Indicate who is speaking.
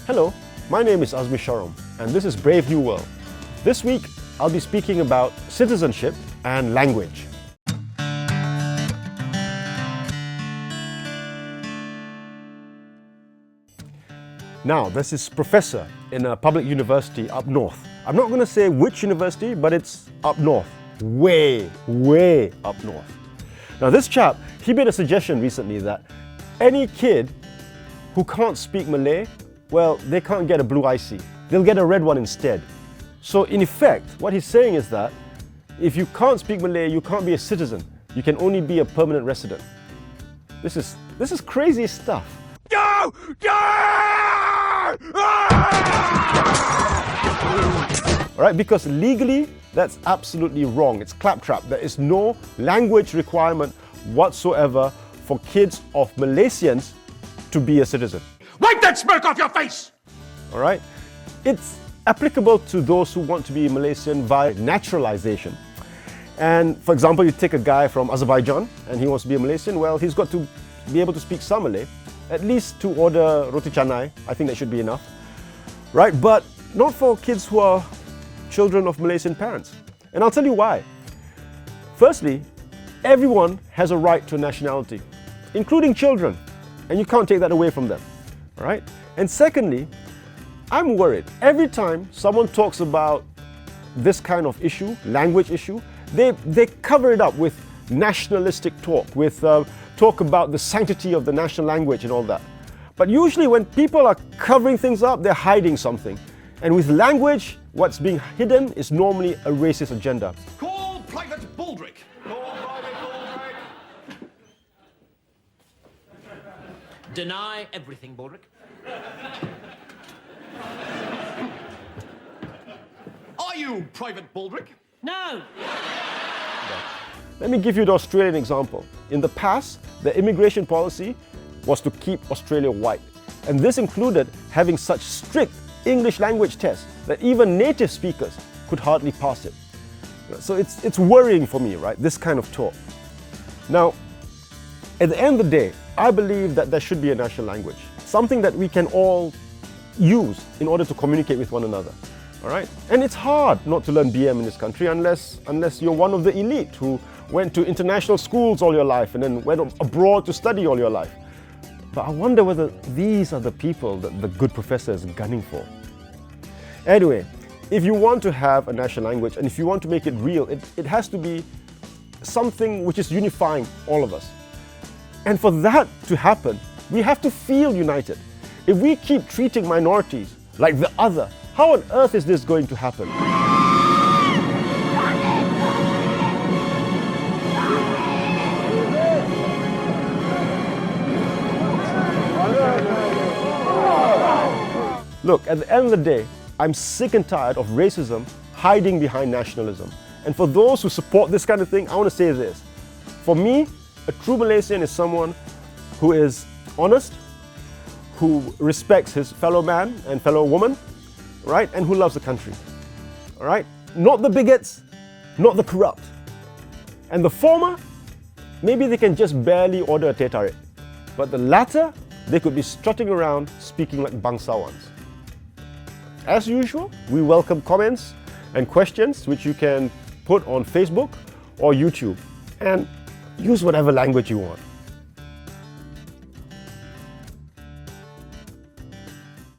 Speaker 1: Hello, my name is Azmi and this is Brave New World. This week, I'll be speaking about citizenship and language. Now, this is professor in a public university up north. I'm not going to say which university, but it's up north. Way up north. Now, this chap, he made a suggestion recently that any kid who can't speak Malay, well, they can't get a blue IC. They'll get a red one instead. So, in effect, what he's saying is that if you can't speak Malay, you can't be a citizen. You can only be a permanent resident. This is crazy stuff.
Speaker 2: No!
Speaker 1: All right, because legally, that's absolutely wrong. It's claptrap. There is no language requirement whatsoever for kids of Malaysians to be a citizen.
Speaker 2: Wipe that smirk off your face!
Speaker 1: All right? It's applicable to those who want to be Malaysian via naturalization. And for example, you take a guy from Azerbaijan and he wants to be a Malaysian, well, he's got to be able to speak some Malay, at least to order roti canai. I think that should be enough, right? But not for kids who are children of Malaysian parents. And I'll tell you why. Firstly, everyone has a right to nationality, including children, and you can't take that away from them, all right? And secondly, I'm worried every time someone talks about this kind of issue, language issue, they cover it up with nationalistic talk, with talk about the sanctity of the national language and all that. But usually when people are covering things up, they're hiding something. And with language, what's being hidden is normally a racist agenda.
Speaker 2: Call Private Baldrick. Call Private Baldrick.
Speaker 3: Deny everything, Baldrick.
Speaker 2: Are you Private Baldrick?
Speaker 3: No!
Speaker 1: Let me give you the Australian example. In the past, the immigration policy was to keep Australia white. And this included having such strict English language tests that even native speakers could hardly pass it. So it's worrying for me, right? This kind of talk. Now, at the end of the day, I believe that there should be a national language, something that we can all use in order to communicate with one another. All right? And it's hard not to learn BM in this country unless you're one of the elite who went to international schools all your life and then went abroad to study all your life. But I wonder whether these are the people that the good professor is gunning for. Anyway, if you want to have a national language and if you want to make it real, it has to be something which is unifying all of us. And for that to happen, we have to feel united. If we keep treating minorities like the other, how on earth is this going to happen? Look, at the end of the day, I'm sick and tired of racism hiding behind nationalism. And for those who support this kind of thing, I want to say this. For me, a true Malaysian is someone who is honest, who respects his fellow man and fellow woman, right? And who loves the country, all right? Not the bigots, not the corrupt. And the former, maybe they can just barely order a teh tarik. But the latter, they could be strutting around speaking like bangsawans. As usual, we welcome comments and questions which you can put on Facebook or YouTube and use whatever language you want.